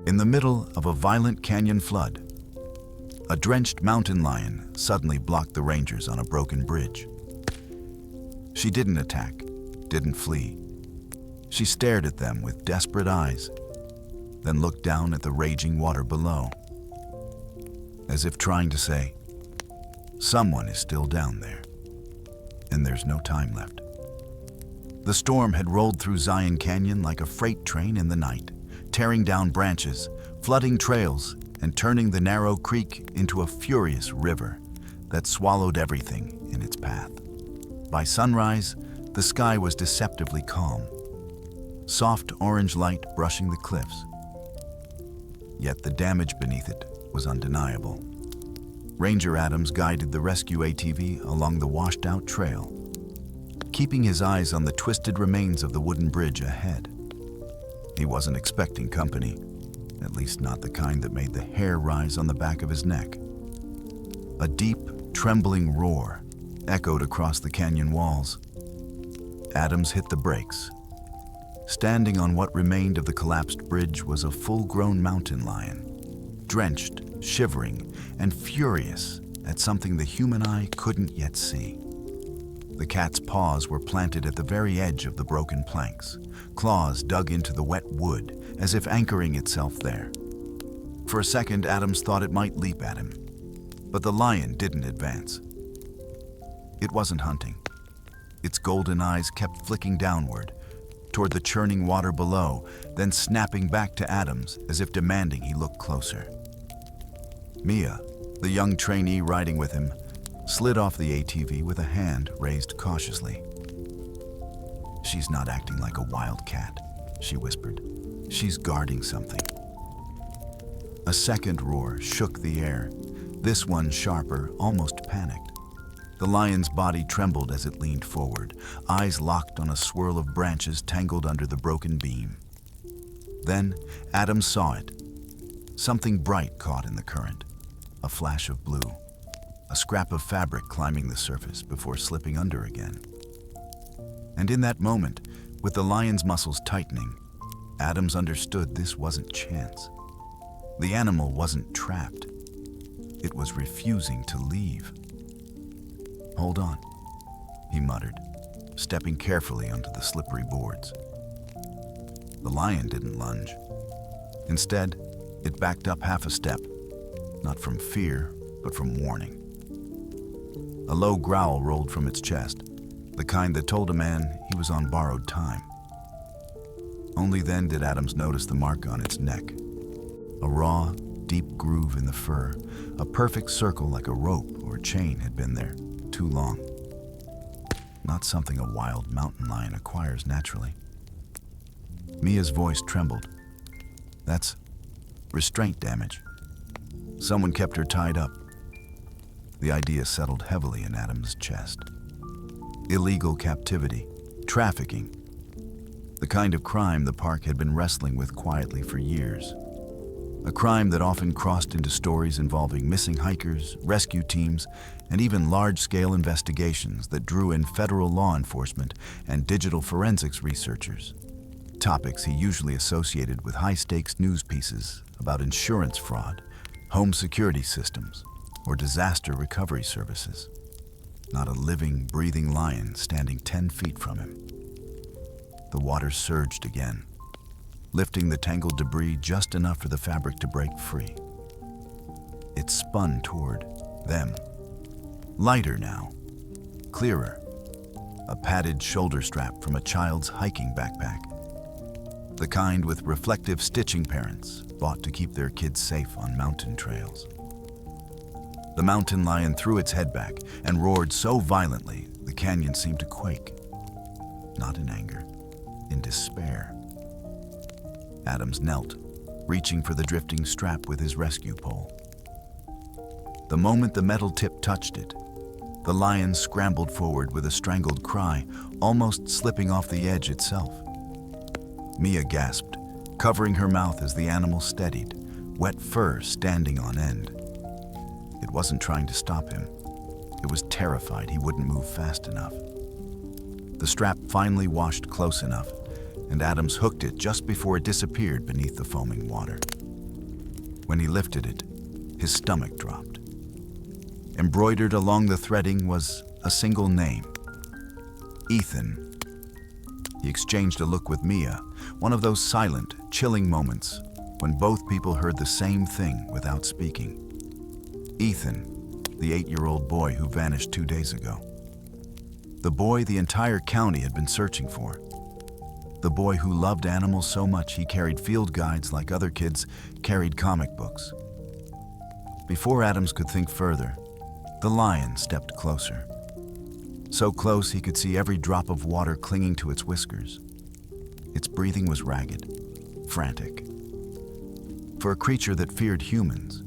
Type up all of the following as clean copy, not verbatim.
In the middle of a violent canyon flood, a drenched mountain lion suddenly blocked the rangers on a broken bridge. She didn't attack, didn't flee. She stared at them with desperate eyes, then looked down at the raging water below, as if trying to say, someone is still down there, and there's no time left. The storm had rolled through Zion Canyon like a freight train in the night, tearing down branches, flooding trails, and turning the narrow creek into a furious river that swallowed everything in its path. By sunrise, the sky was deceptively calm, soft orange light brushing the cliffs. Yet the damage beneath it was undeniable. Ranger Adams guided the rescue ATV along the washed-out trail, keeping his eyes on the twisted remains of the wooden bridge ahead. He wasn't expecting company, at least not the kind that made the hair rise on the back of his neck. A deep, trembling roar echoed across the canyon walls. Adams hit the brakes. Standing on what remained of the collapsed bridge was a full-grown mountain lion, drenched, shivering, and furious at something the human eye couldn't yet see. The cat's paws were planted at the very edge of the broken planks, claws dug into the wet wood as if anchoring itself there. For a second, Adams thought it might leap at him, but the lion didn't advance. It wasn't hunting. Its golden eyes kept flicking downward, toward the churning water below, then snapping back to Adams as if demanding he look closer. Mia, the young trainee riding with him, slid off the ATV with a hand raised cautiously. "She's not acting like a wild cat," she whispered. "She's guarding something." A second roar shook the air, this one sharper, almost panicked. The lion's body trembled as it leaned forward, eyes locked on a swirl of branches tangled under the broken beam. Then Adams saw it. Something bright caught in the current, a flash of blue, a scrap of fabric climbing the surface before slipping under again. And in that moment, with the lion's muscles tightening, Adams understood this wasn't chance. The animal wasn't trapped. It was refusing to leave. "Hold on," he muttered, stepping carefully onto the slippery boards. The lion didn't lunge. Instead, it backed up half a step, not from fear, but from warning. A low growl rolled from its chest, the kind that told a man he was on borrowed time. Only then did Adams notice the mark on its neck. A raw, deep groove in the fur, a perfect circle like a rope or chain had been there, too long. Not something a wild mountain lion acquires naturally. Mia's voice trembled. "That's restraint damage. Someone kept her tied up." The idea settled heavily in Adams' chest. Illegal captivity, trafficking, the kind of crime the park had been wrestling with quietly for years. A crime that often crossed into stories involving missing hikers, rescue teams, and even large-scale investigations that drew in federal law enforcement and digital forensics researchers. Topics he usually associated with high-stakes news pieces about insurance fraud, home security systems, or disaster recovery services. Not a living, breathing lion standing 10 feet from him. The water surged again, lifting the tangled debris just enough for the fabric to break free. It spun toward them, lighter now, clearer, a padded shoulder strap from a child's hiking backpack, the kind with reflective stitching parents bought to keep their kids safe on mountain trails. The mountain lion threw its head back and roared so violently the canyon seemed to quake. Not in anger, in despair. Adams knelt, reaching for the drifting strap with his rescue pole. The moment the metal tip touched it, the lion scrambled forward with a strangled cry, almost slipping off the edge itself. Mia gasped, covering her mouth as the animal steadied, wet fur standing on end. It wasn't trying to stop him. It was terrified he wouldn't move fast enough. The strap finally washed close enough, and Adams hooked it just before it disappeared beneath the foaming water. When he lifted it, his stomach dropped. Embroidered along the threading was a single name: Ethan. He exchanged a look with Mia, one of those silent, chilling moments when both people heard the same thing without speaking. Ethan, the 8-year-old boy who vanished 2 days ago. The boy the entire county had been searching for. The boy who loved animals so much he carried field guides like other kids carried comic books. Before Adams could think further, the lion stepped closer. So close he could see every drop of water clinging to its whiskers. Its breathing was ragged, frantic. For a creature that feared humans,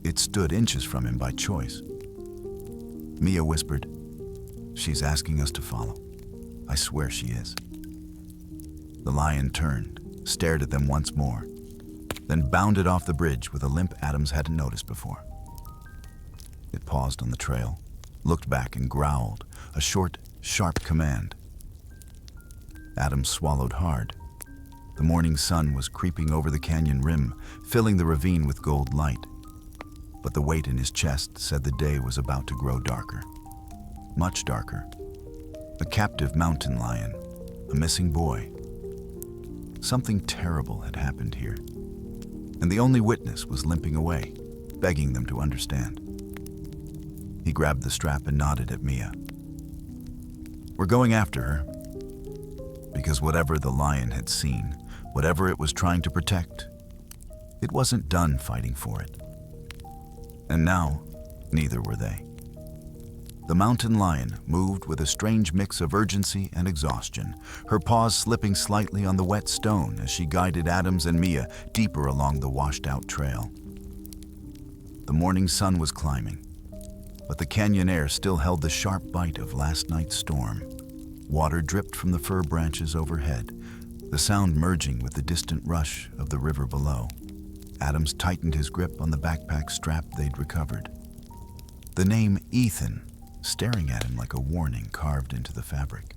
it stood inches from him by choice. Mia whispered, "She's asking us to follow. I swear she is." The lion turned, stared at them once more, then bounded off the bridge with a limp Adams hadn't noticed before. It paused on the trail, looked back and growled, a short, sharp command. Adams swallowed hard. The morning sun was creeping over the canyon rim, filling the ravine with gold light. But the weight in his chest said the day was about to grow darker. Much darker. A captive mountain lion, a missing boy. Something terrible had happened here, and the only witness was limping away, begging them to understand. He grabbed the strap and nodded at Mia. "We're going after her." Because whatever the lion had seen, whatever it was trying to protect, it wasn't done fighting for it. And now, neither were they. The mountain lion moved with a strange mix of urgency and exhaustion, her paws slipping slightly on the wet stone as she guided Adams and Mia deeper along the washed-out trail. The morning sun was climbing, but the canyon air still held the sharp bite of last night's storm. Water dripped from the fir branches overhead, the sound merging with the distant rush of the river below. Adams tightened his grip on the backpack strap they'd recovered. The name Ethan staring at him like a warning carved into the fabric.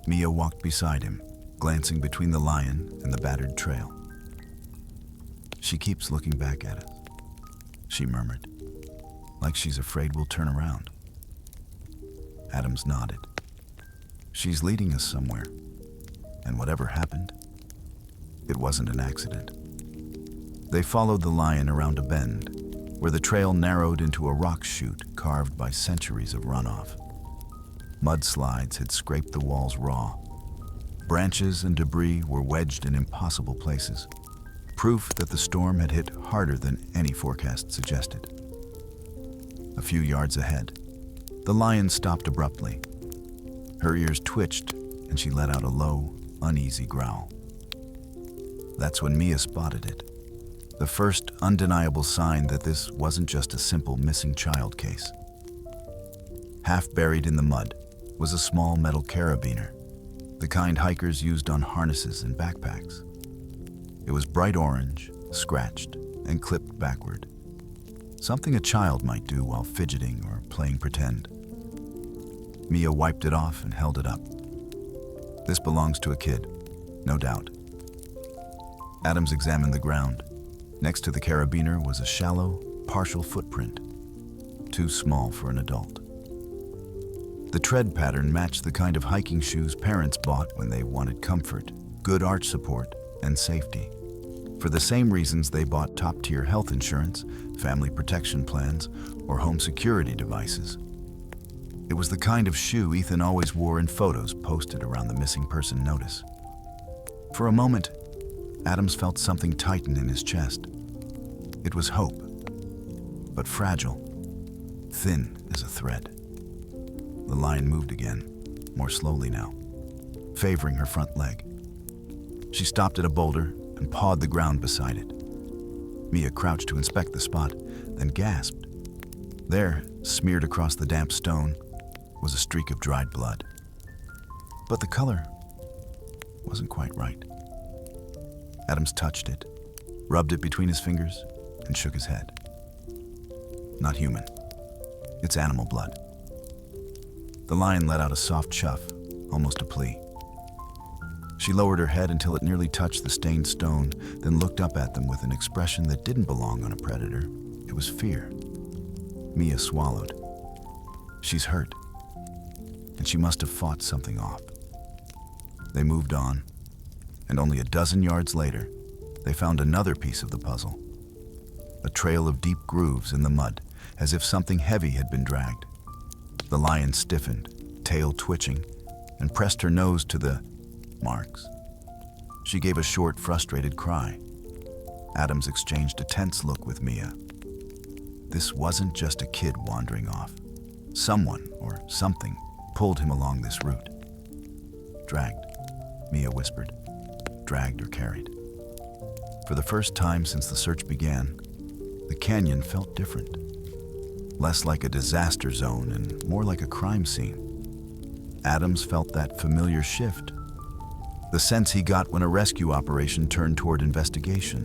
Mia walked beside him, glancing between the lion and the battered trail. "She keeps looking back at us," she murmured, "like she's afraid we'll turn around." Adams nodded. "She's leading us somewhere, and whatever happened, it wasn't an accident." They followed the lion around a bend, where the trail narrowed into a rock chute carved by centuries of runoff. Mudslides had scraped the walls raw. Branches and debris were wedged in impossible places, proof that the storm had hit harder than any forecast suggested. A few yards ahead, the lion stopped abruptly. Her ears twitched, and she let out a low, uneasy growl. That's when Mia spotted it. The first undeniable sign that this wasn't just a simple missing child case. Half buried in the mud was a small metal carabiner, the kind hikers used on harnesses and backpacks. It was bright orange, scratched, and clipped backward. Something a child might do while fidgeting or playing pretend. Mia wiped it off and held it up. "This belongs to a kid, no doubt." Adams examined the ground. Next to the carabiner was a shallow, partial footprint, too small for an adult. The tread pattern matched the kind of hiking shoes parents bought when they wanted comfort, good arch support, and safety. For the same reasons they bought top-tier health insurance, family protection plans, or home security devices. It was the kind of shoe Ethan always wore in photos posted around the missing person notice. For a moment, Adams felt something tighten in his chest. It was hope, but fragile, thin as a thread. The lion moved again, more slowly now, favoring her front leg. She stopped at a boulder and pawed the ground beside it. Mia crouched to inspect the spot, then gasped. There, smeared across the damp stone, was a streak of dried blood. But the color wasn't quite right. Adams touched it, rubbed it between his fingers, and shook his head. Not human. It's animal blood. The lion let out a soft chuff, almost a plea. She lowered her head until it nearly touched the stained stone, then looked up at them with an expression that didn't belong on a predator. It was fear. Mia swallowed. She's hurt, and she must have fought something off. They moved on, and only a dozen yards later, they found another piece of the puzzle. A trail of deep grooves in the mud, as if something heavy had been dragged. The lion stiffened, tail twitching, and pressed her nose to the marks. She gave a short, frustrated cry. Adams exchanged a tense look with Mia. This wasn't just a kid wandering off. Someone, or something, pulled him along this route. Dragged, Mia whispered. Dragged or carried. For the first time since the search began, the canyon felt different. Less like a disaster zone and more like a crime scene. Adams felt that familiar shift. The sense he got when a rescue operation turned toward investigation.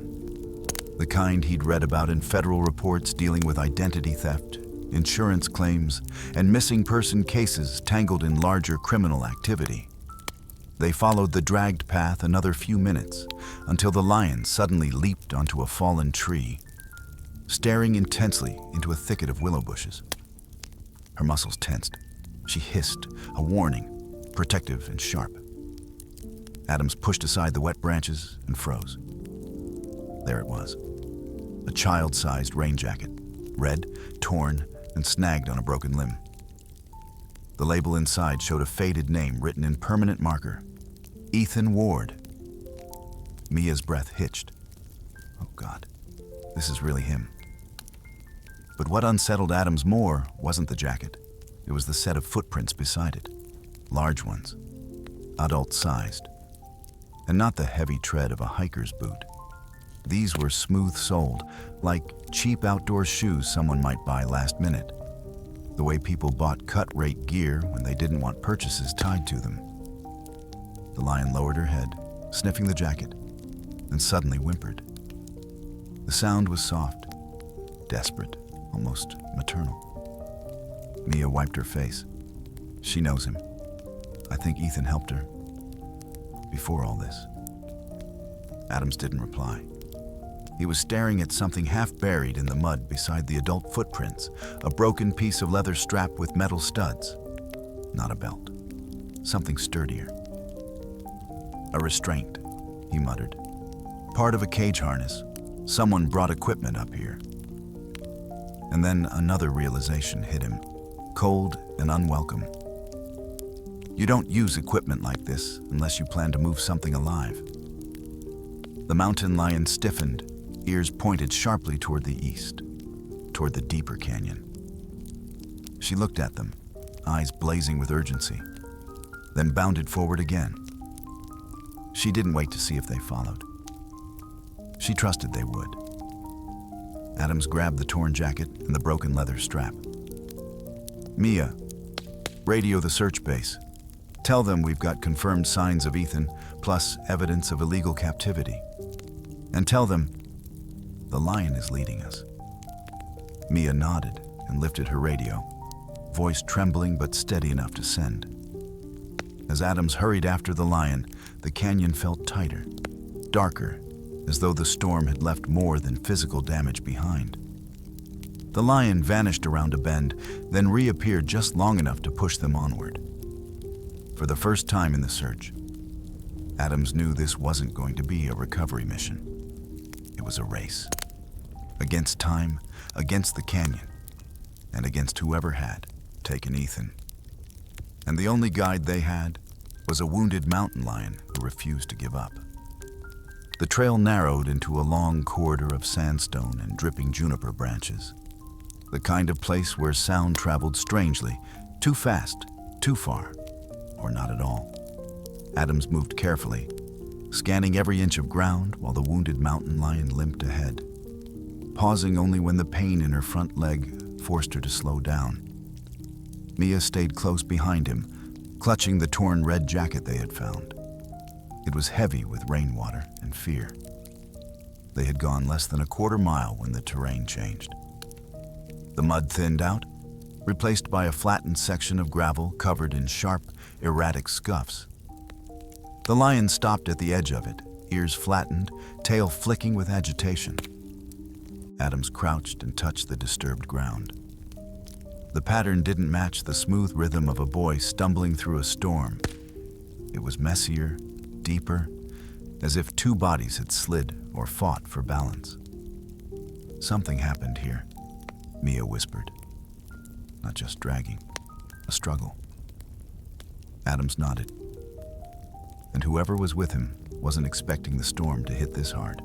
The kind he'd read about in federal reports dealing with identity theft, insurance claims, and missing person cases tangled in larger criminal activity. They followed the dragged path another few minutes until the lion suddenly leaped onto a fallen tree, staring intensely into a thicket of willow bushes. Her muscles tensed. She hissed, a warning, protective and sharp. Adams pushed aside the wet branches and froze. There it was. A child-sized rain jacket, red, torn, and snagged on a broken limb. The label inside showed a faded name written in permanent marker. Ethan Ward. Mia's breath hitched. Oh God, this is really him. But what unsettled Adams more wasn't the jacket. It was the set of footprints beside it. Large ones, adult-sized, and not the heavy tread of a hiker's boot. These were smooth-soled, like cheap outdoor shoes someone might buy last minute. The way people bought cut-rate gear when they didn't want purchases tied to them. The lion lowered her head, sniffing the jacket, and suddenly whimpered. The sound was soft, desperate, almost maternal. Mia wiped her face. She knows him. I think Ethan helped her. Before all this. Adams didn't reply. He was staring at something half buried in the mud beside the adult footprints, a broken piece of leather strap with metal studs. Not a belt. Something sturdier. A restraint, he muttered. Part of a cage harness. Someone brought equipment up here. And then another realization hit him, cold and unwelcome. You don't use equipment like this unless you plan to move something alive. The mountain lion stiffened, ears pointed sharply toward the east, toward the deeper canyon. She looked at them, eyes blazing with urgency, then bounded forward again. She didn't wait to see if they followed. She trusted they would. Adams grabbed the torn jacket and the broken leather strap. Mia, radio the search base. Tell them we've got confirmed signs of Ethan, plus evidence of illegal captivity. And tell them the lion is leading us. Mia nodded and lifted her radio, voice trembling but steady enough to send. As Adams hurried after the lion, the canyon felt tighter, darker, as though the storm had left more than physical damage behind. The lion vanished around a bend, then reappeared just long enough to push them onward. For the first time in the search, Adams knew this wasn't going to be a recovery mission. It was a race. Against time, against the canyon, and against whoever had taken Ethan. And the only guide they had was a wounded mountain lion who refused to give up. The trail narrowed into a long corridor of sandstone and dripping juniper branches. The kind of place where sound traveled strangely, too fast, too far, or not at all. Adams moved carefully, scanning every inch of ground while the wounded mountain lion limped ahead, pausing only when the pain in her front leg forced her to slow down. Mia stayed close behind him, clutching the torn red jacket they had found. It was heavy with rainwater and fear. They had gone less than a quarter mile when the terrain changed. The mud thinned out, replaced by a flattened section of gravel covered in sharp, erratic scuffs. The lion stopped at the edge of it, ears flattened, tail flicking with agitation. Adams crouched and touched the disturbed ground. The pattern didn't match the smooth rhythm of a boy stumbling through a storm. It was messier, deeper, as if two bodies had slid or fought for balance. Something happened here, Mia whispered. Not just dragging, a struggle. Adams nodded. And whoever was with him wasn't expecting the storm to hit this hard.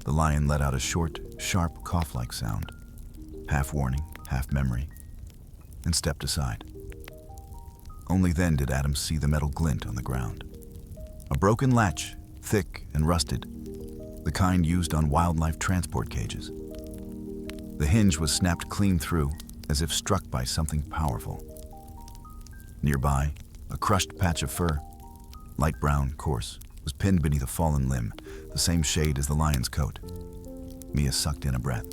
The lion let out a short, sharp cough-like sound, half warning, half memory, and stepped aside. Only then did Adams see the metal glint on the ground. A broken latch, thick and rusted, the kind used on wildlife transport cages. The hinge was snapped clean through, as if struck by something powerful. Nearby, a crushed patch of fur, light brown, coarse, was pinned beneath a fallen limb, the same shade as the lion's coat. Mia sucked in a breath.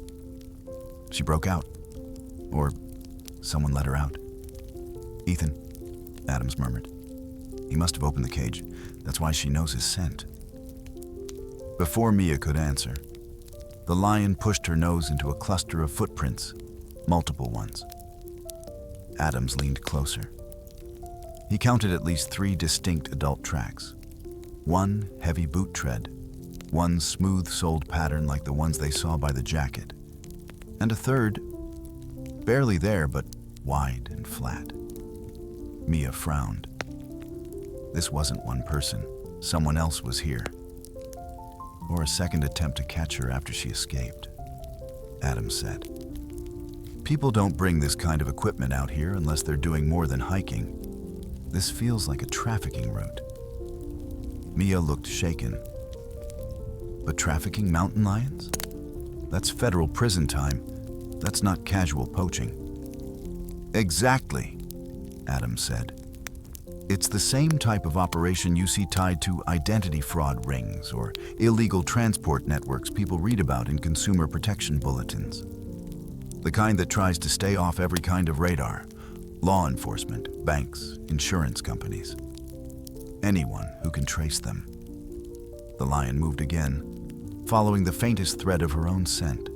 She broke out. Or someone let her out. Ethan, Adams murmured. He must have opened the cage. That's why she knows his scent. Before Mia could answer, the lion pushed her nose into a cluster of footprints, multiple ones. Adams leaned closer. He counted at least 3 distinct adult tracks. One heavy boot tread, one smooth-soled pattern like the ones they saw by the jacket, and a third, barely there but wide and flat. Mia frowned. This wasn't one person. Someone else was here. Or a second attempt to catch her after she escaped. Adams said. People don't bring this kind of equipment out here unless they're doing more than hiking. This feels like a trafficking route. Mia looked shaken. But trafficking mountain lions? That's federal prison time. That's not casual poaching. Exactly, Adams said. It's the same type of operation you see tied to identity fraud rings or illegal transport networks people read about in consumer protection bulletins. The kind that tries to stay off every kind of radar. Law enforcement, banks, insurance companies. Anyone who can trace them. The lion moved again, following the faintest thread of her own scent.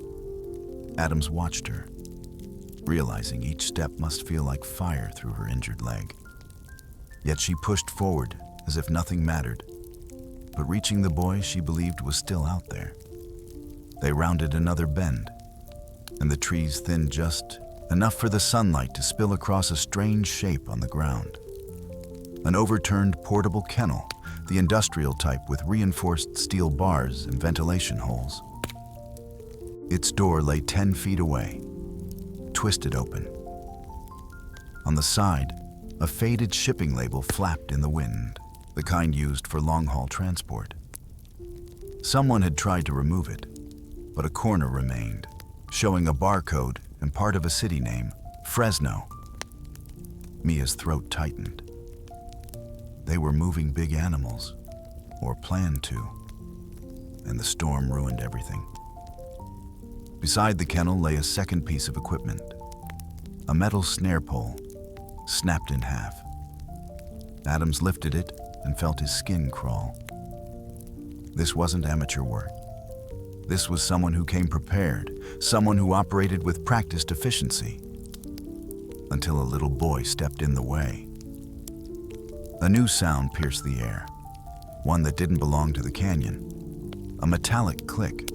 Adams watched her, realizing each step must feel like fire through her injured leg. Yet she pushed forward as if nothing mattered, but reaching the boy she believed was still out there. They rounded another bend, and the trees thinned just enough for the sunlight to spill across a strange shape on the ground. An overturned portable kennel, the industrial type with reinforced steel bars and ventilation holes. Its door lay 10 feet away, twisted open. On the side, a faded shipping label flapped in the wind, the kind used for long-haul transport. Someone had tried to remove it, but a corner remained, showing a barcode and part of a city name, Fresno. Mia's throat tightened. They were moving big animals, or planned to, and the storm ruined everything. Beside the kennel lay a second piece of equipment, a metal snare pole, snapped in half. Adams lifted it and felt his skin crawl. This wasn't amateur work. This was someone who came prepared, someone who operated with practiced efficiency. Until a little boy stepped in the way. A new sound pierced the air, one that didn't belong to the canyon. A metallic click.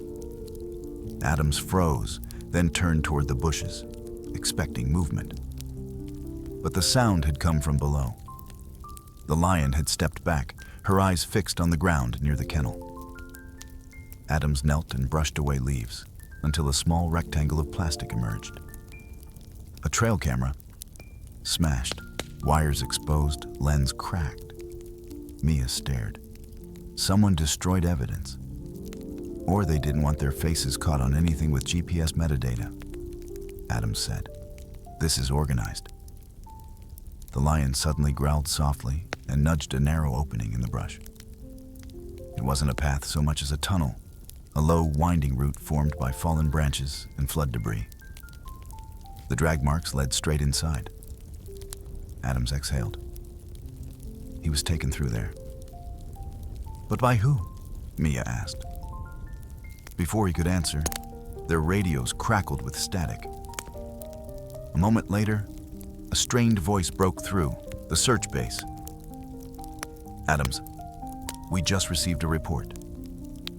Adams froze, then turned toward the bushes, expecting movement. But the sound had come from below. The lion had stepped back, her eyes fixed on the ground near the kennel. Adams knelt and brushed away leaves until a small rectangle of plastic emerged. A trail camera, smashed, wires exposed, lens cracked. Mia stared. Someone destroyed evidence. Or they didn't want their faces caught on anything with GPS metadata. Adams said, "This is organized." The lion suddenly growled softly and nudged a narrow opening in the brush. It wasn't a path so much as a tunnel, a low, winding route formed by fallen branches and flood debris. The drag marks led straight inside. Adams exhaled. He was taken through there, But by who? Mia asked. Before he could answer, their radios crackled with static. A moment later, a strained voice broke through, the search base. Adams, we just received a report.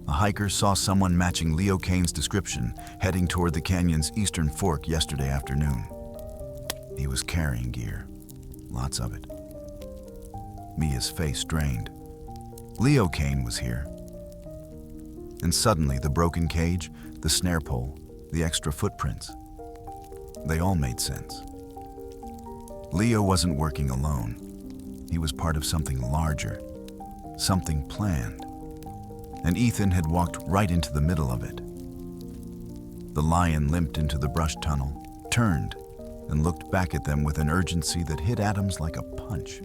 A hiker saw someone matching Leo Kane's description heading toward the canyon's eastern fork yesterday afternoon. He was carrying gear, lots of it. Mia's face drained. Leo Kane was here. And suddenly the broken cage, the snare pole, the extra footprints, they all made sense. Leo wasn't working alone. He was part of something larger, something planned. And Ethan had walked right into the middle of it. The lion limped into the brush tunnel, turned, and looked back at them with an urgency that hit Adams like a punch.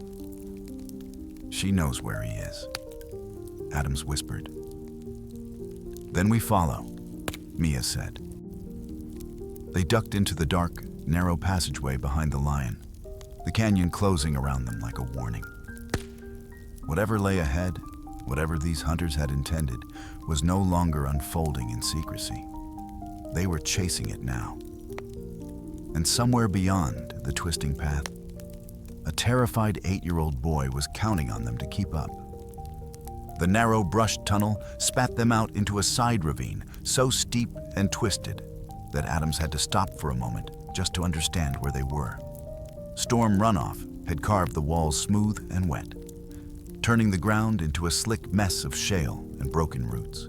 She knows where he is, Adams whispered. Then we follow, Mia said. They ducked into the dark, narrow passageway behind the lion, the canyon closing around them like a warning. Whatever lay ahead, whatever these hunters had intended, was no longer unfolding in secrecy. They were chasing it now. And somewhere beyond the twisting path, a terrified 8-year-old boy was counting on them to keep up. The narrow brush tunnel spat them out into a side ravine so steep and twisted that Adams had to stop for a moment just to understand where they were. Storm runoff had carved the walls smooth and wet, turning the ground into a slick mess of shale and broken roots.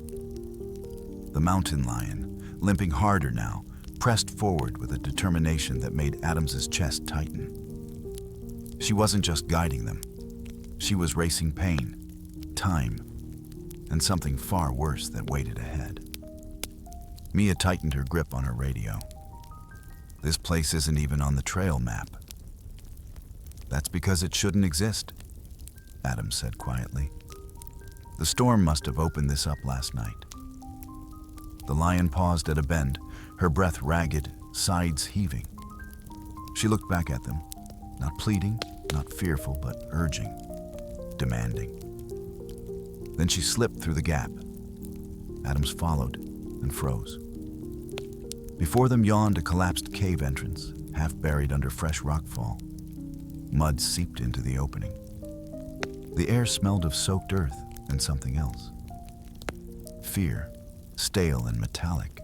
The mountain lion, limping harder now, pressed forward with a determination that made Adams's chest tighten. She wasn't just guiding them. She was racing pain, time, and something far worse that waited ahead. Mia tightened her grip on her radio. This place isn't even on the trail map. That's because it shouldn't exist, Adams said quietly. The storm must have opened this up last night. The lion paused at a bend, her breath ragged, sides heaving. She looked back at them, not pleading, not fearful, but urging, demanding. Then she slipped through the gap. Adams followed and froze. Before them yawned a collapsed cave entrance, half buried under fresh rockfall. Mud seeped into the opening. The air smelled of soaked earth and something else. Fear, stale and metallic.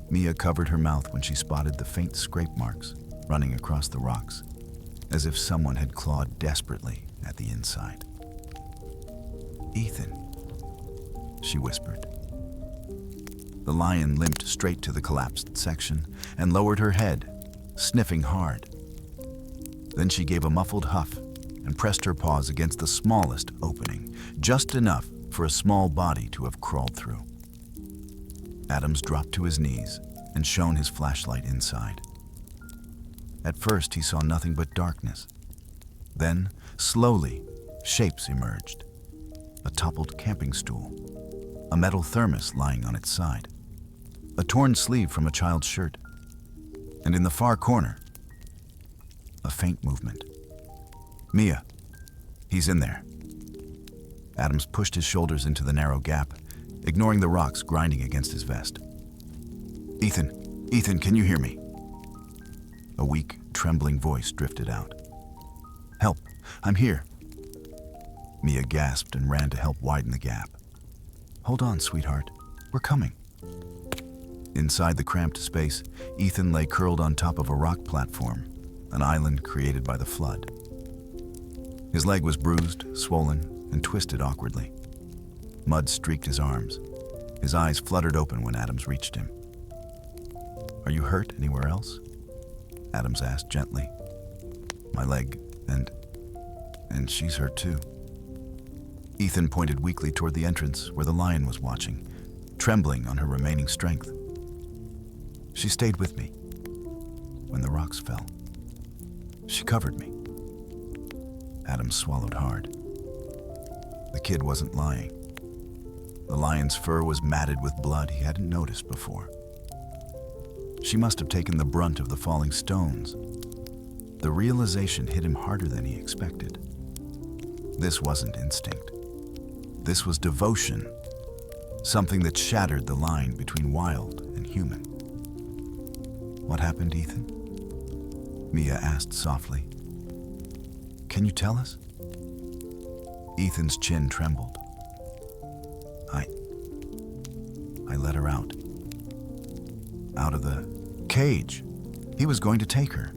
Mia covered her mouth when she spotted the faint scrape marks running across the rocks, as if someone had clawed desperately at the inside. Ethan, she whispered. The lion limped straight to the collapsed section and lowered her head, sniffing hard. Then she gave a muffled huff and pressed her paws against the smallest opening, just enough for a small body to have crawled through. Adams dropped to his knees and shone his flashlight inside. At first, he saw nothing but darkness. Then, slowly, shapes emerged. A toppled camping stool, a metal thermos lying on its side, a torn sleeve from a child's shirt, and in the far corner, a faint movement. Mia, he's in there. Adams pushed his shoulders into the narrow gap, ignoring the rocks grinding against his vest. Ethan, can you hear me? A weak, trembling voice drifted out. Help, I'm here. Mia gasped and ran to help widen the gap. Hold on, sweetheart, we're coming. Inside the cramped space, Ethan lay curled on top of a rock platform, an island created by the flood. His leg was bruised, swollen, and twisted awkwardly. Mud streaked his arms. His eyes fluttered open when Adams reached him. Are you hurt anywhere else? Adams asked gently. My leg, and she's hurt too. Ethan pointed weakly toward the entrance where the lion was watching, trembling on her remaining strength. She stayed with me when the rocks fell. She covered me. Adams swallowed hard. The kid wasn't lying. The lion's fur was matted with blood he hadn't noticed before. She must have taken the brunt of the falling stones. The realization hit him harder than he expected. This wasn't instinct. This was devotion, something that shattered the line between wild and human. "What happened, Ethan?" Mia asked softly. "Can you tell us?" Ethan's chin trembled. I let her out. Out of the cage. He was going to take her.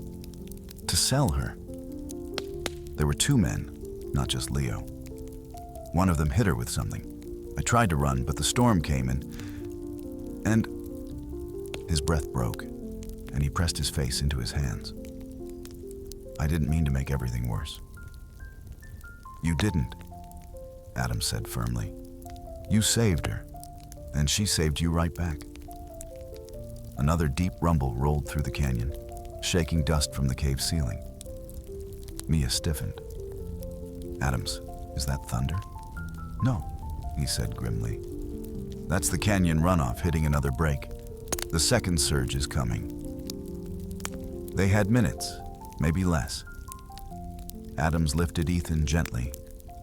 To sell her. There were two men, not just Leo. One of them hit her with something. I tried to run, but the storm came and his breath broke, and he pressed his face into his hands. I didn't mean to make everything worse. "You didn't," Adam said firmly. "You saved her, and she saved you right back." Another deep rumble rolled through the canyon, shaking dust from the cave ceiling. Mia stiffened. "Adams, is that thunder?" "No," he said grimly. "That's the canyon runoff hitting another break. The second surge is coming." They had minutes, maybe less. Adams lifted Ethan gently,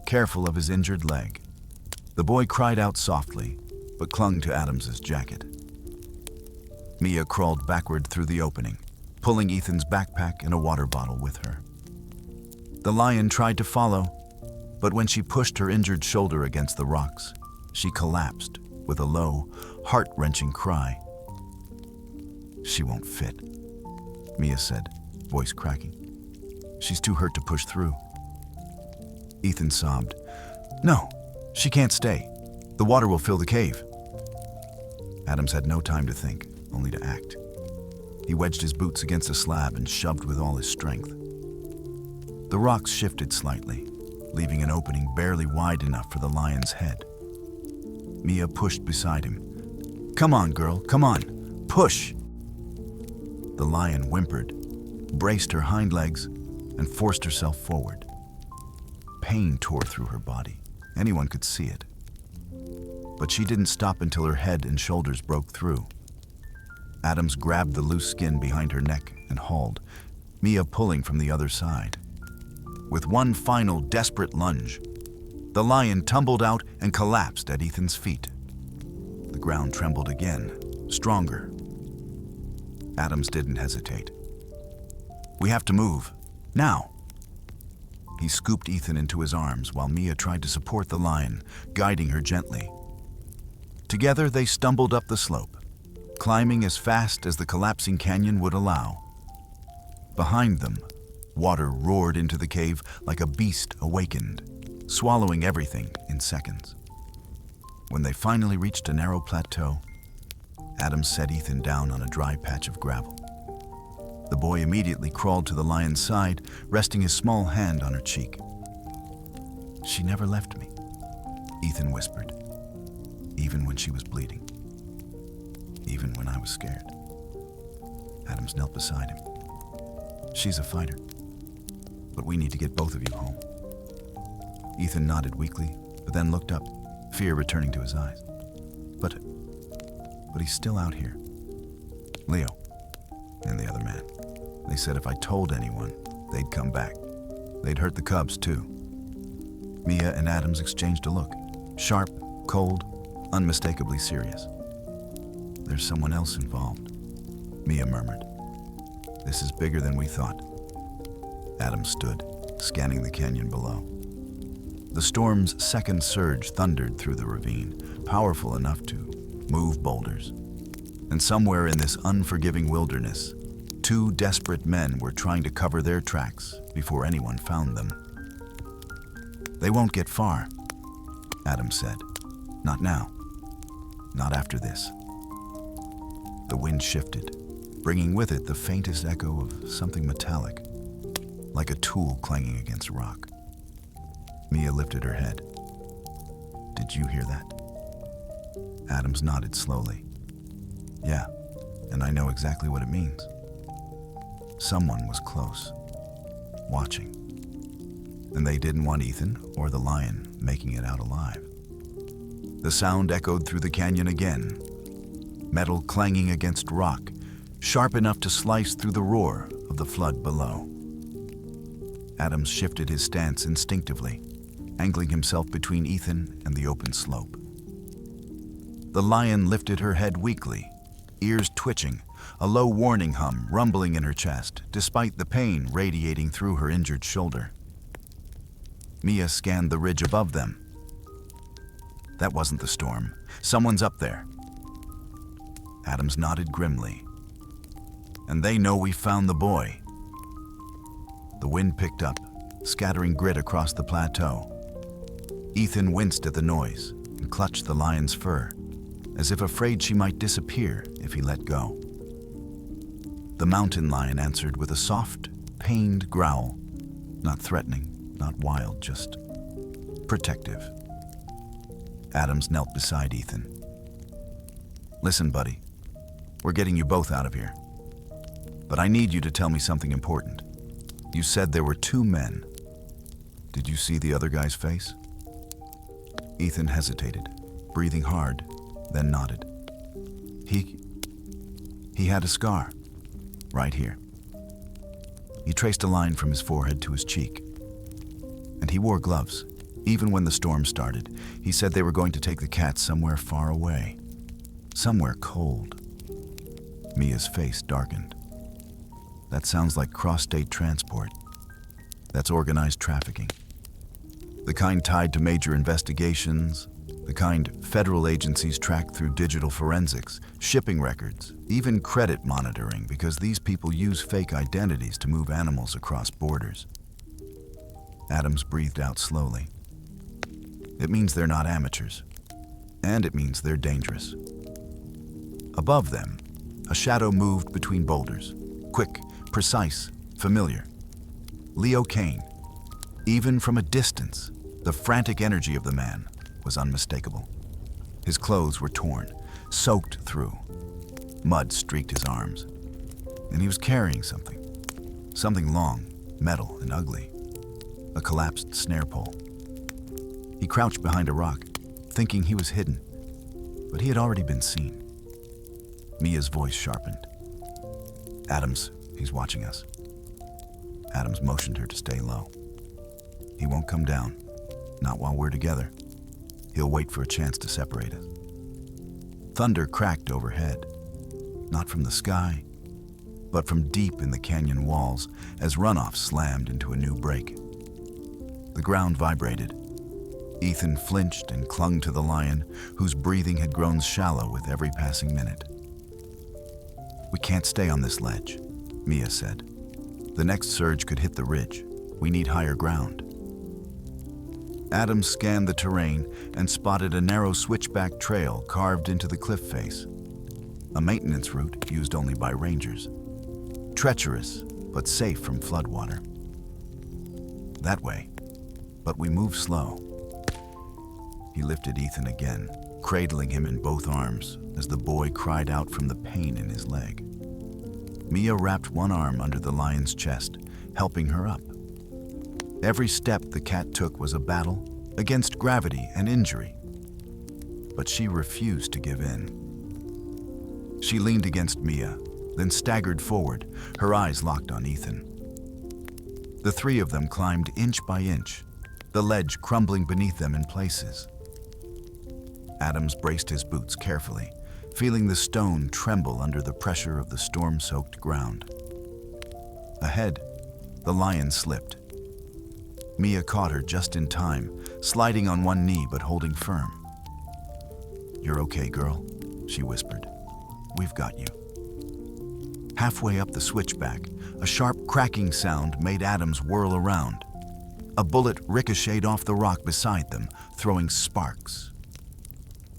careful of his injured leg. The boy cried out softly, but clung to Adams's jacket. Mia crawled backward through the opening, pulling Ethan's backpack and a water bottle with her. The lion tried to follow, but when she pushed her injured shoulder against the rocks, she collapsed with a low, heart-wrenching cry. "She won't fit," Mia said, voice cracking. "She's too hurt to push through." Ethan sobbed. "No, she can't stay. The water will fill the cave." Adams had no time to think, only to act. He wedged his boots against a slab and shoved with all his strength. The rocks shifted slightly, leaving an opening barely wide enough for the lion's head. Mia pushed beside him. "Come on, girl, come on, push!" The lion whimpered, braced her hind legs, and forced herself forward. Pain tore through her body. Anyone could see it. But she didn't stop until her head and shoulders broke through. Adams grabbed the loose skin behind her neck and hauled, Mia pulling from the other side. With one final desperate lunge, the lion tumbled out and collapsed at Ethan's feet. The ground trembled again, stronger. Adams didn't hesitate. "We have to move, now." He scooped Ethan into his arms while Mia tried to support the lion, guiding her gently. Together they stumbled up the slope, climbing as fast as the collapsing canyon would allow. Behind them, water roared into the cave like a beast awakened, swallowing everything in seconds. When they finally reached a narrow plateau, Adams set Ethan down on a dry patch of gravel. The boy immediately crawled to the lion's side, resting his small hand on her cheek. "She never left me," Ethan whispered, "even when she was bleeding. Even when I was scared." Adams knelt beside him. "She's a fighter, but we need to get both of you home." Ethan nodded weakly, but then looked up, fear returning to his eyes. But he's still out here. "Leo and the other man. They said if I told anyone, they'd come back. They'd hurt the cubs too." Mia and Adams exchanged a look, sharp, cold, unmistakably serious. "There's someone else involved," Mia murmured. "This is bigger than we thought." Adams stood, scanning the canyon below. The storm's second surge thundered through the ravine, powerful enough to move boulders. And somewhere in this unforgiving wilderness, two desperate men were trying to cover their tracks before anyone found them. "They won't get far," Adams said. "Not now. Not after this." The wind shifted, bringing with it the faintest echo of something metallic, like a tool clanging against rock. Mia lifted her head. "Did you hear that?" Adams nodded slowly. "Yeah, and I know exactly what it means. Someone was close, watching. And they didn't want Ethan or the lion making it out alive." The sound echoed through the canyon again, metal clanging against rock, sharp enough to slice through the roar of the flood below. Adams shifted his stance instinctively, angling himself between Ethan and the open slope. The lion lifted her head weakly, ears twitching, a low warning hum rumbling in her chest, despite the pain radiating through her injured shoulder. Mia scanned the ridge above them. That wasn't the storm. Someone's up there. Adams nodded grimly. And they know we found the boy. The wind picked up, scattering grit across the plateau. Ethan winced at the noise and clutched the lion's fur, as if afraid she might disappear if he let go. The mountain lion answered with a soft, pained growl, not threatening, not wild, just protective. Adams knelt beside Ethan. Listen, buddy, we're getting you both out of here. But I need you to tell me something important. You said there were 2 men. Did you see the other guy's face? Ethan hesitated, breathing hard, then nodded. He had a scar, right here. He traced a line from his forehead to his cheek. And he wore gloves. Even when the storm started, he said they were going to take the cat somewhere far away. Somewhere cold. Mia's face darkened. That sounds like cross-state transport. That's organized trafficking. The kind tied to major investigations, the kind federal agencies track through digital forensics, shipping records, even credit monitoring, because these people use fake identities to move animals across borders. Adams breathed out slowly. It means they're not amateurs, and it means they're dangerous. Above them, a shadow moved between boulders, quick, precise, familiar. Leo Kane. Even from a distance, the frantic energy of the man was unmistakable. His clothes were torn, soaked through. Mud streaked his arms. And he was carrying something. Something long, metal, and ugly. A collapsed snare pole. He crouched behind a rock, thinking he was hidden. But he had already been seen. Mia's voice sharpened. Adams, he's watching us. Adams motioned her to stay low. He won't come down, not while we're together. He'll wait for a chance to separate us. Thunder cracked overhead, not from the sky, but from deep in the canyon walls as runoff slammed into a new break. The ground vibrated. Ethan flinched and clung to the lion, whose breathing had grown shallow with every passing minute. We can't stay on this ledge, Mia said. The next surge could hit the ridge. We need higher ground. Adams scanned the terrain and spotted a narrow switchback trail carved into the cliff face. A maintenance route used only by rangers. Treacherous, but safe from floodwater. That way, but we move slow. He lifted Ethan again, cradling him in both arms as the boy cried out from the pain in his leg. Mia wrapped one arm under the lion's chest, helping her up. Every step the cat took was a battle against gravity and injury. But she refused to give in. She leaned against Mia, then staggered forward, her eyes locked on Ethan. The 3 of them climbed inch by inch, the ledge crumbling beneath them in places. Adams braced his boots carefully, feeling the stone tremble under the pressure of the storm-soaked ground. Ahead, the lion slipped. Mia caught her just in time, sliding on one knee but holding firm. "You're okay, girl," she whispered. "We've got you." Halfway up the switchback, a sharp cracking sound made Adams whirl around. A bullet ricocheted off the rock beside them, throwing sparks.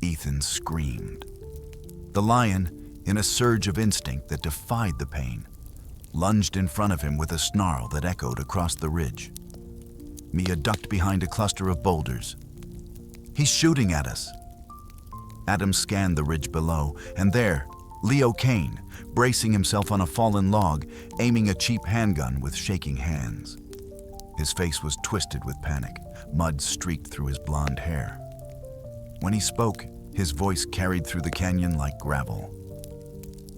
Ethan screamed. The lion, in a surge of instinct that defied the pain, lunged in front of him with a snarl that echoed across the ridge. Mia ducked behind a cluster of boulders. "He's shooting at us." Adams scanned the ridge below, and there, Leo Kane, bracing himself on a fallen log, aiming a cheap handgun with shaking hands. His face was twisted with panic, mud streaked through his blonde hair. When he spoke, his voice carried through the canyon like gravel.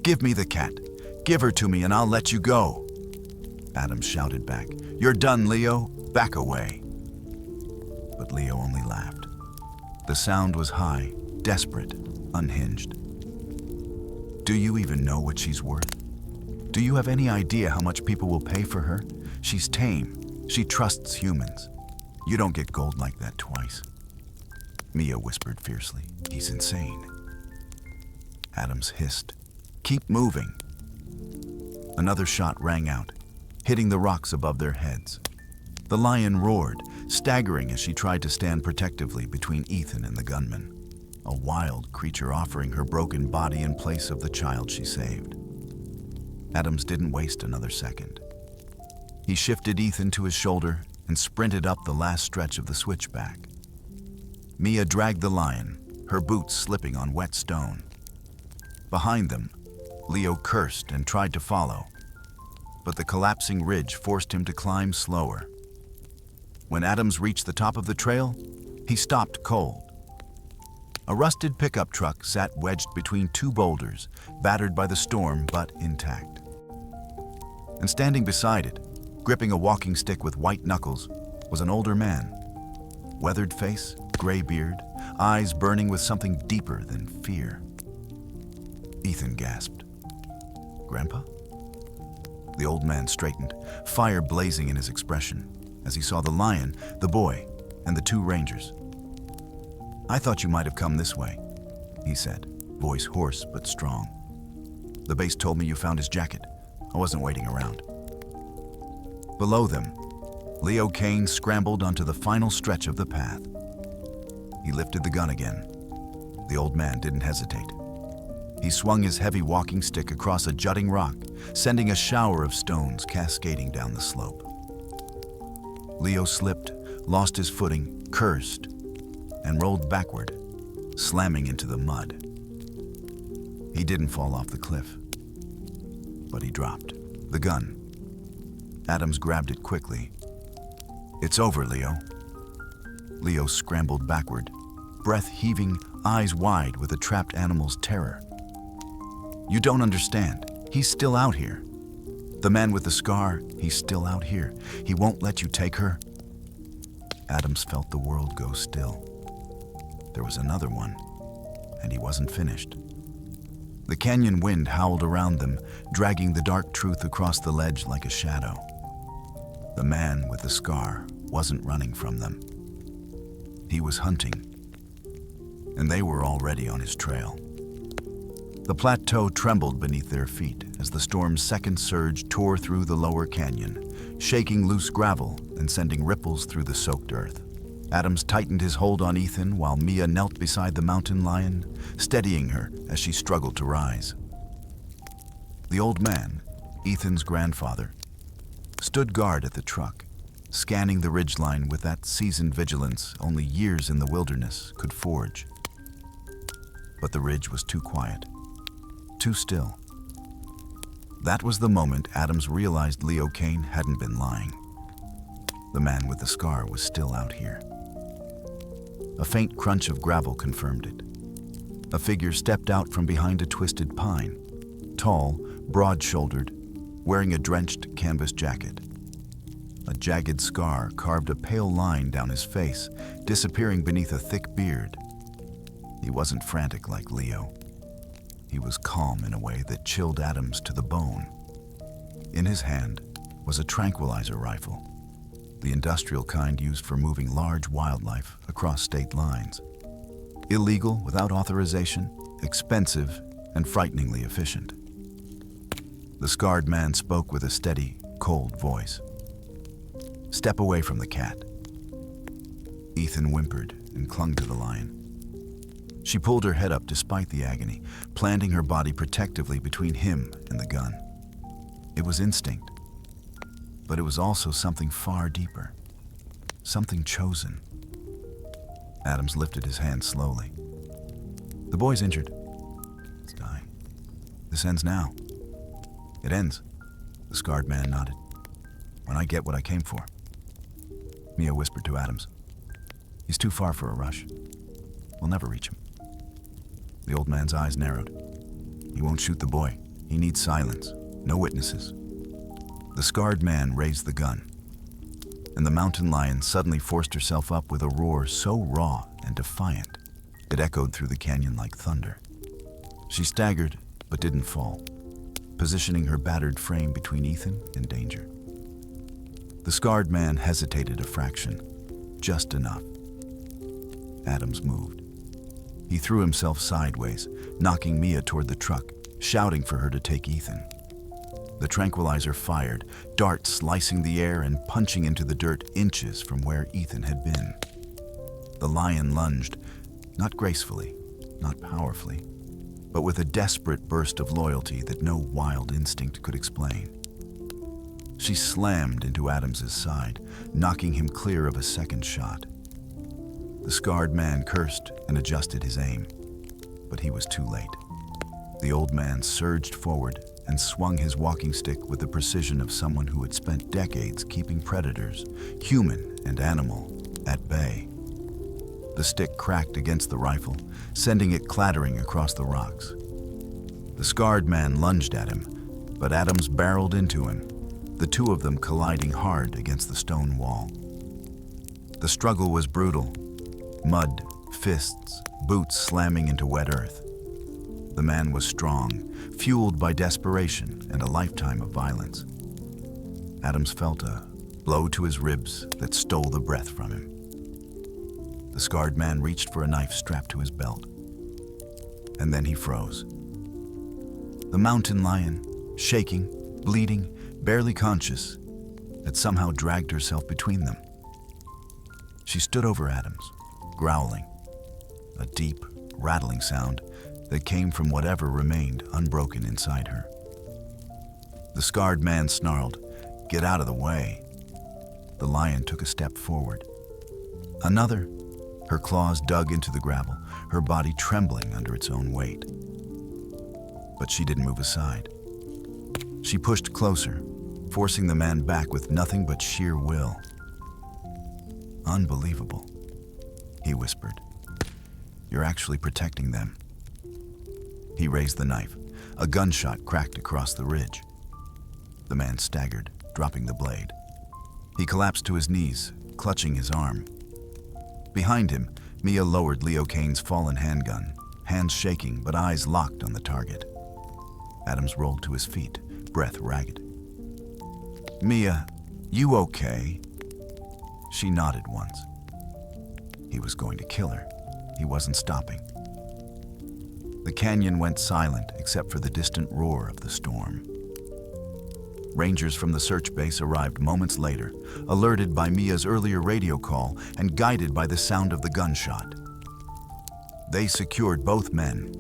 "Give me the cat. Give her to me and I'll let you go." Adams shouted back. "You're done, Leo. Back away." but Leo only laughed. The sound was high, desperate, unhinged. Do you even know what she's worth? Do you have any idea how much people will pay for her? She's tame. She trusts humans. You don't get gold like that twice. Mia whispered fiercely. He's insane. Adams hissed. Keep moving. Another shot rang out, hitting the rocks above their heads. The lion roared, staggering as she tried to stand protectively between Ethan and the gunman, a wild creature offering her broken body in place of the child she saved. Adams didn't waste another second. He shifted Ethan to his shoulder and sprinted up the last stretch of the switchback. Mia dragged the lion, her boots slipping on wet stone. Behind them, Leo cursed and tried to follow, but the collapsing ridge forced him to climb slower. When Adams reached the top of the trail, he stopped cold. A rusted pickup truck sat wedged between two boulders, battered by the storm but intact. And standing beside it, gripping a walking stick with white knuckles, was an older man. Weathered face, gray beard, eyes burning with something deeper than fear. Ethan gasped. Grandpa? The old man straightened, fire blazing in his expression, as he saw the lion, the boy, and the two rangers. I thought you might have come this way, he said, voice hoarse but strong. The base told me you found his jacket. I wasn't waiting around. Below them, Leo Kane scrambled onto the final stretch of the path. He lifted the gun again. The old man didn't hesitate. He swung his heavy walking stick across a jutting rock, sending a shower of stones cascading down the slope. Leo slipped, lost his footing, cursed, and rolled backward, slamming into the mud. He didn't fall off the cliff, but he dropped the gun. Adams grabbed it quickly. It's over, Leo. Leo scrambled backward, breath heaving, eyes wide with the trapped animal's terror. You don't understand. He's still out here. The man with the scar, he's still out here. He won't let you take her. Adams felt the world go still. There was another one, and he wasn't finished. The canyon wind howled around them, dragging the dark truth across the ledge like a shadow. The man with the scar wasn't running from them. He was hunting, and they were already on his trail. The plateau trembled beneath their feet as the storm's second surge tore through the lower canyon, shaking loose gravel and sending ripples through the soaked earth. Adams tightened his hold on Ethan while Mia knelt beside the mountain lion, steadying her as she struggled to rise. The old man, Ethan's grandfather, stood guard at the truck, scanning the ridgeline with that seasoned vigilance only years in the wilderness could forge. But the ridge was too quiet, too still. That was the moment Adams realized Leo Kane hadn't been lying. The man with the scar was still out here. A faint crunch of gravel confirmed it. A figure stepped out from behind a twisted pine, tall, broad-shouldered, wearing a drenched canvas jacket. A jagged scar carved a pale line down his face, disappearing beneath a thick beard. He wasn't frantic like Leo. He was calm in a way that chilled Adams to the bone. In his hand was a tranquilizer rifle, the industrial kind used for moving large wildlife across state lines. Illegal without authorization, expensive, and frighteningly efficient. The scarred man spoke with a steady, cold voice. Step away from the cat. Ethan whimpered and clung to the lion. She pulled her head up despite the agony, planting her body protectively between him and the gun. It was instinct, but it was also something far deeper, something chosen. Adams lifted his hand slowly. The boy's injured. It's dying. This ends now. It ends. The scarred man nodded. When I get what I came for. Mia whispered to Adams. He's too far for a rush. We'll never reach him. The old man's eyes narrowed. He won't shoot the boy. He needs silence. No witnesses. The scarred man raised the gun. and the mountain lion suddenly forced herself up with a roar so raw and defiant it echoed through the canyon like thunder. She staggered, but didn't fall, positioning her battered frame between Ethan and danger. The scarred man hesitated a fraction, just enough. Adams moved. He threw himself sideways, knocking Mia toward the truck, shouting for her to take Ethan. The tranquilizer fired, darts slicing the air and punching into the dirt inches from where Ethan had been. The lion lunged, not gracefully, not powerfully, but with a desperate burst of loyalty that no wild instinct could explain. She slammed into Adams's side, knocking him clear of a second shot. The scarred man cursed and adjusted his aim, but he was too late. The old man surged forward and swung his walking stick with the precision of someone who had spent decades keeping predators, human and animal, at bay. The stick cracked against the rifle, sending it clattering across the rocks. The scarred man lunged at him, but Adams barreled into him, the two of them colliding hard against the stone wall. The struggle was brutal. Mud, fists, boots slamming into wet earth. The man was strong, fueled by desperation and a lifetime of violence. Adams felt a blow to his ribs that stole the breath from him. The scarred man reached for a knife strapped to his belt. And then he froze. The mountain lion, shaking, bleeding, barely conscious, had somehow dragged herself between them. She stood over Adams, growling, a deep, rattling sound that came from whatever remained unbroken inside her. The scarred man snarled, "Get out of the way." The lion took a step forward. Another. Her claws dug into the gravel, her body trembling under its own weight. But she didn't move aside. She pushed closer, forcing the man back with nothing but sheer will. "Unbelievable," he whispered. "You're actually protecting them." He raised the knife. A gunshot cracked across the ridge. The man staggered, dropping the blade. He collapsed to his knees, clutching his arm. Behind him, Mia lowered Leo Kane's fallen handgun, hands shaking but eyes locked on the target. Adams rolled to his feet, breath ragged. "Mia, you okay?" She nodded once. He was going to kill her. He wasn't stopping. The canyon went silent except for the distant roar of the storm. Rangers from the search base arrived moments later, alerted by Mia's earlier radio call and guided by the sound of the gunshot. They secured both men.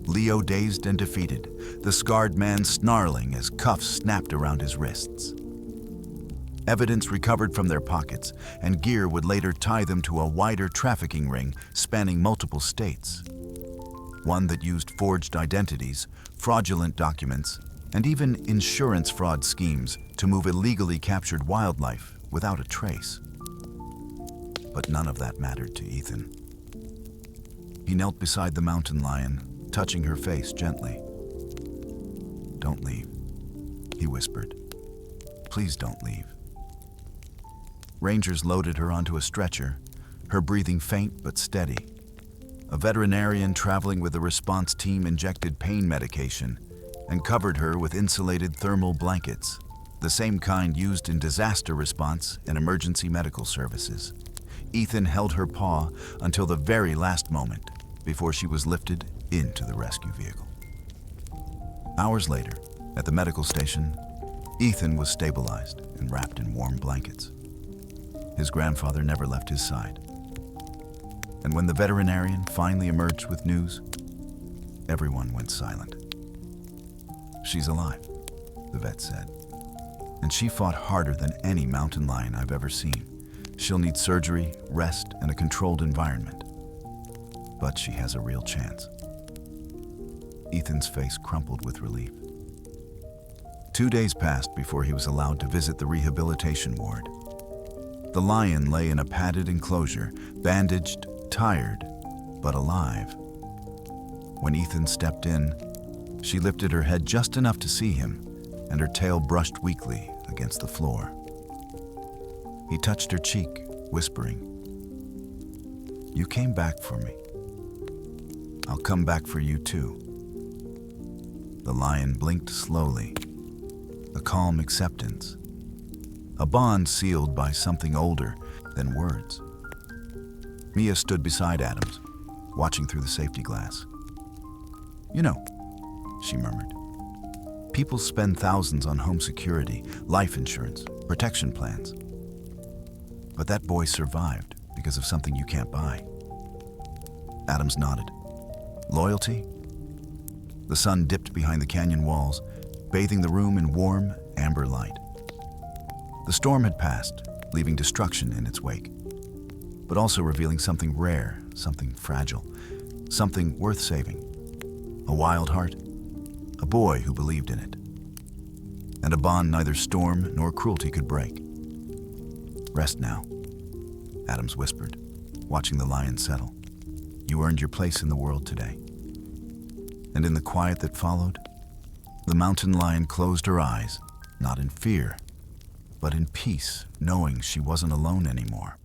Leo dazed and defeated, the scarred man snarling as cuffs snapped around his wrists. Evidence recovered from their pockets, and gear would later tie them to a wider trafficking ring spanning multiple states. One that used forged identities, fraudulent documents, and even insurance fraud schemes to move illegally captured wildlife without a trace. But none of that mattered to Ethan. He knelt beside the mountain lion, touching her face gently. "Don't leave," he whispered. "Please don't leave." Rangers loaded her onto a stretcher, her breathing faint but steady. A veterinarian traveling with the response team injected pain medication and covered her with insulated thermal blankets, the same kind used in disaster response and emergency medical services. Ethan held her paw until the very last moment before she was lifted into the rescue vehicle. Hours later, at the medical station, Ethan was stabilized and wrapped in warm blankets. His grandfather never left his side. And when the veterinarian finally emerged with news, everyone went silent. "She's alive," the vet said. "And she fought harder than any mountain lion I've ever seen. She'll need surgery, rest, and a controlled environment. But she has a real chance." Ethan's face crumpled with relief. 2 days passed before he was allowed to visit the rehabilitation ward. The lion lay in a padded enclosure, bandaged, tired, but alive. When Ethan stepped in, she lifted her head just enough to see him, and her tail brushed weakly against the floor. He touched her cheek, whispering, "You came back for me. I'll come back for you too." The lion blinked slowly, a calm acceptance, a bond sealed by something older than words. Mia stood beside Adams, watching through the safety glass. "You know," she murmured, "people spend thousands on home security, life insurance, protection plans. But that boy survived because of something you can't buy." Adams nodded. "Loyalty?" The sun dipped behind the canyon walls, bathing the room in warm, amber light. The storm had passed, leaving destruction in its wake, but also revealing something rare, something fragile, something worth saving. A wild heart, a boy who believed in it, and a bond neither storm nor cruelty could break. "Rest now," Adams whispered, watching the lion settle. "You earned your place in the world today." And in the quiet that followed, the mountain lion closed her eyes, not in fear, but in peace, knowing she wasn't alone anymore.